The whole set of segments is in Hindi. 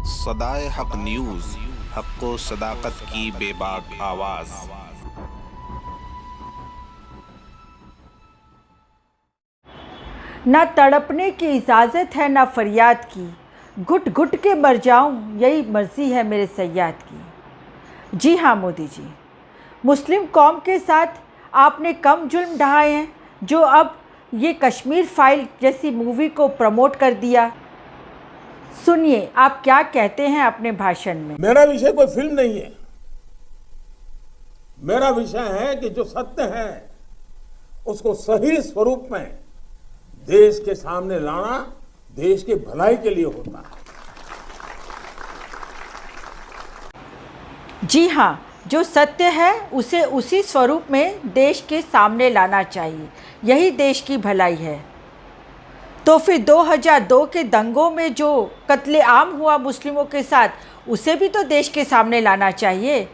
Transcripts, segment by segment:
सदाए हक न्यूज़, हक़ व सदाकत की बेबाक आवाज़। ना तड़पने की इजाज़त है ना फरियाद की, घुट घुट के मर जाऊं यही मर्ज़ी है मेरे सय्याद की। जी हाँ मोदी जी, मुस्लिम कौम के साथ आपने कम जुल्म ढाए हैं जो अब ये कश्मीर फाइल जैसी मूवी को प्रमोट कर दिया। सुनिए आप क्या कहते हैं अपने भाषण में। मेरा विषय कोई फिल्म नहीं है, मेरा विषय है कि जो सत्य है उसको सही स्वरूप में देश के सामने लाना देश की भलाई के लिए होता है। जी हाँ, जो सत्य है उसे उसी स्वरूप में देश के सामने लाना चाहिए, यही देश की भलाई है। तो फिर 2002 के दंगों में जो कत्लेआम हुआ मुस्लिमों के साथ, उसे भी तो देश के सामने लाना चाहिए।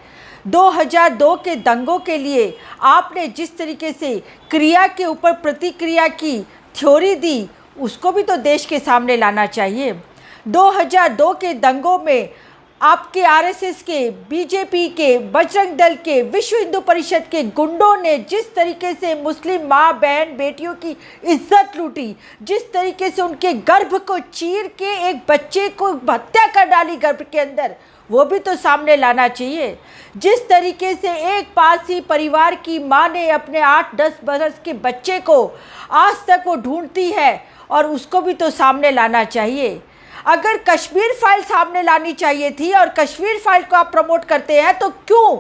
2002 के दंगों के लिए आपने जिस तरीके से क्रिया के ऊपर प्रतिक्रिया की थ्योरी दी, उसको भी तो देश के सामने लाना चाहिए। 2002 के दंगों में आपके आरएसएस के, बीजेपी के, बजरंग दल के, विश्व हिंदू परिषद के गुंडों ने जिस तरीके से मुस्लिम माँ बहन बेटियों की इज्जत लूटी, जिस तरीके से उनके गर्भ को चीर के एक बच्चे को हत्या कर डाली गर्भ के अंदर, वो भी तो सामने लाना चाहिए। जिस तरीके से एक पारसी परिवार की माँ ने अपने 8-10 बरस के बच्चे को आज तक वो ढूंढती है, और उसको भी तो सामने लाना चाहिए। अगर कश्मीर फाइल सामने लानी चाहिए थी और कश्मीर फाइल को आप प्रमोट करते हैं, तो क्यों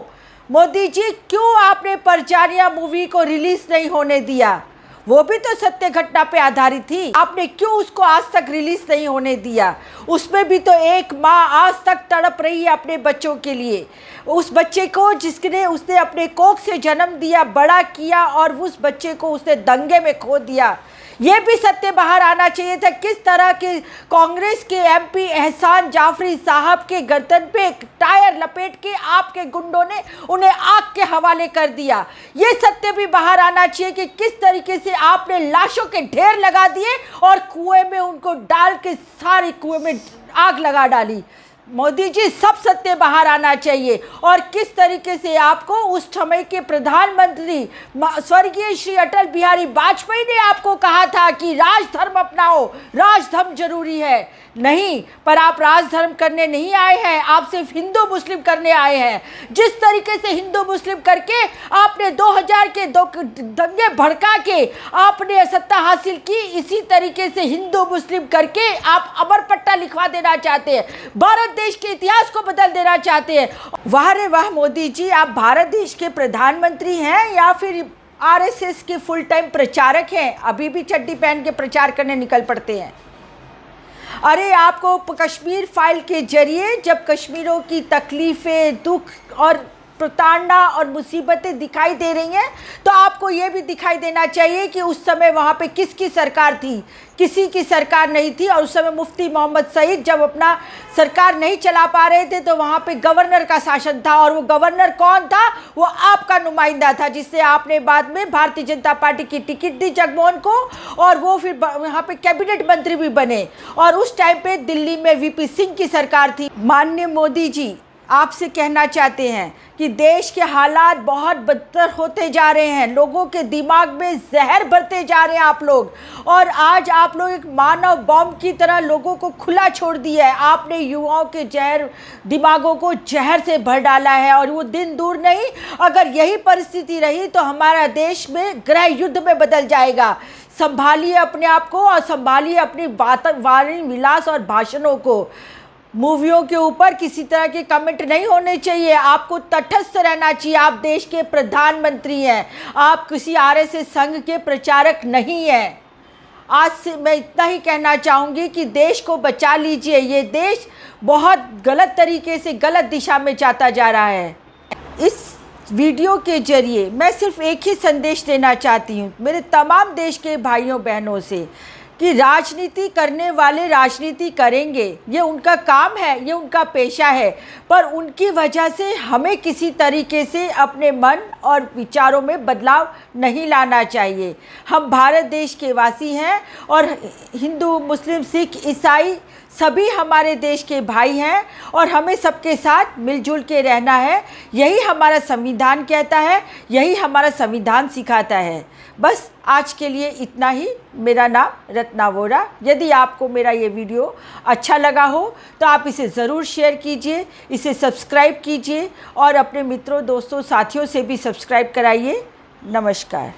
मोदी जी, क्यों आपने परजानिया मूवी को रिलीज नहीं होने दिया? वो भी तो सत्य घटना पे आधारित थी, आपने क्यों उसको आज तक रिलीज नहीं होने दिया? उसमें भी तो एक माँ आज तक तड़प रही है अपने बच्चों के लिए, उस बच्चे को जिसने उसने अपने कोख से जन्म दिया, बड़ा किया, और उस बच्चे को उसने दंगे में खो दिया। ये भी सत्य बाहर आना चाहिए था। किस तरह के कांग्रेस के एमपी एहसान जाफरी साहब के गर्दन पे टायर लपेट के आपके गुंडों ने उन्हें आग के हवाले कर दिया। ये सत्य भी बाहर आना चाहिए कि किस तरीके से आपने लाशों के ढेर लगा दिए और कुएं में उनको डाल के सारी कुएं में आग लगा डाली। मोदी जी, सब सत्य बाहर आना चाहिए। और किस तरीके से आपको उस समय के प्रधानमंत्री स्वर्गीय श्री अटल बिहारी वाजपेयी ने आपको कहा था कि राजधर्म अपनाओ, राजधर्म जरूरी है। नहीं, पर आप राजधर्म करने नहीं आए हैं, आप सिर्फ हिंदू मुस्लिम करने आए हैं। जिस तरीके से हिंदू मुस्लिम करके आपने 2000 के दंगे भड़का के आपने सत्ता हासिल की, इसी तरीके से हिंदू मुस्लिम करके आप अमर पट्टा लिखवा देना चाहते हैं, भारत देश के इतिहास को बदल देना चाहते हैं। वाह रे वाह मोदी जी, आप भारत देश के प्रधानमंत्री हैं या फिर आरएसएस के फुल टाइम प्रचारक हैं? अभी भी चड्डी पहन के प्रचार करने निकल पड़ते हैं। अरे आपको कश्मीर फाइल के जरिए जब कश्मीरों की तकलीफ़ें, दुख और प्रताड़ना और मुसीबतें दिखाई दे रही हैं, तो आपको ये भी दिखाई देना चाहिए कि उस समय वहाँ पे किसकी सरकार थी? किसी की सरकार नहीं थी। और उस समय मुफ्ती मोहम्मद सईद जब अपना सरकार नहीं चला पा रहे थे, तो वहाँ पे गवर्नर का शासन था, और वो गवर्नर कौन था? वो आपका नुमाइंदा था, जिससे आपने बाद में भारतीय जनता पार्टी की टिकट दी जगमोहन को, और वो फिर वहाँ पे कैबिनेट मंत्री भी बने। और उस टाइम पे दिल्ली में वीपी सिंह की सरकार थी। माननीय मोदी जी, आपसे कहना चाहते हैं कि देश के हालात बहुत बदतर होते जा रहे हैं, लोगों के दिमाग में जहर भरते जा रहे हैं आप लोग, और आज आप लोग एक मानव बॉम्ब की तरह लोगों को खुला छोड़ दिया है। आपने युवाओं के दिमागों को जहर से भर डाला है, और वो दिन दूर नहीं, अगर यही परिस्थिति रही तो हमारा देश में गृह युद्ध में बदल जाएगा। संभालिए अपने आप को और संभालिए अपनी वाणी विलास और भाषणों को। मूवियों के ऊपर किसी तरह के कमेंट नहीं होने चाहिए, आपको तटस्थ रहना चाहिए। आप देश के प्रधानमंत्री हैं, आप किसी आरएसएस संघ के प्रचारक नहीं हैं। आज से मैं इतना ही कहना चाहूँगी कि देश को बचा लीजिए, ये देश बहुत गलत तरीके से गलत दिशा में जाता जा रहा है। इस वीडियो के जरिए मैं सिर्फ एक ही संदेश देना चाहती हूँ मेरे तमाम देश के भाइयों बहनों से, कि राजनीति करने वाले राजनीति करेंगे, ये उनका काम है, ये उनका पेशा है, पर उनकी वजह से हमें किसी तरीके से अपने मन और विचारों में बदलाव नहीं लाना चाहिए। हम भारत देश के वासी हैं और हिंदू, मुस्लिम, सिख, ईसाई सभी हमारे देश के भाई हैं और हमें सबके साथ मिलजुल के रहना है। यही हमारा संविधान कहता है, यही हमारा संविधान सिखाता है। बस आज के लिए इतना ही। मेरा नाम रत्ना वोरा। यदि आपको मेरा ये वीडियो अच्छा लगा हो तो आप इसे ज़रूर शेयर कीजिए, इसे सब्सक्राइब कीजिए और अपने मित्रों, दोस्तों, साथियों से भी सब्सक्राइब कराइए। नमस्कार।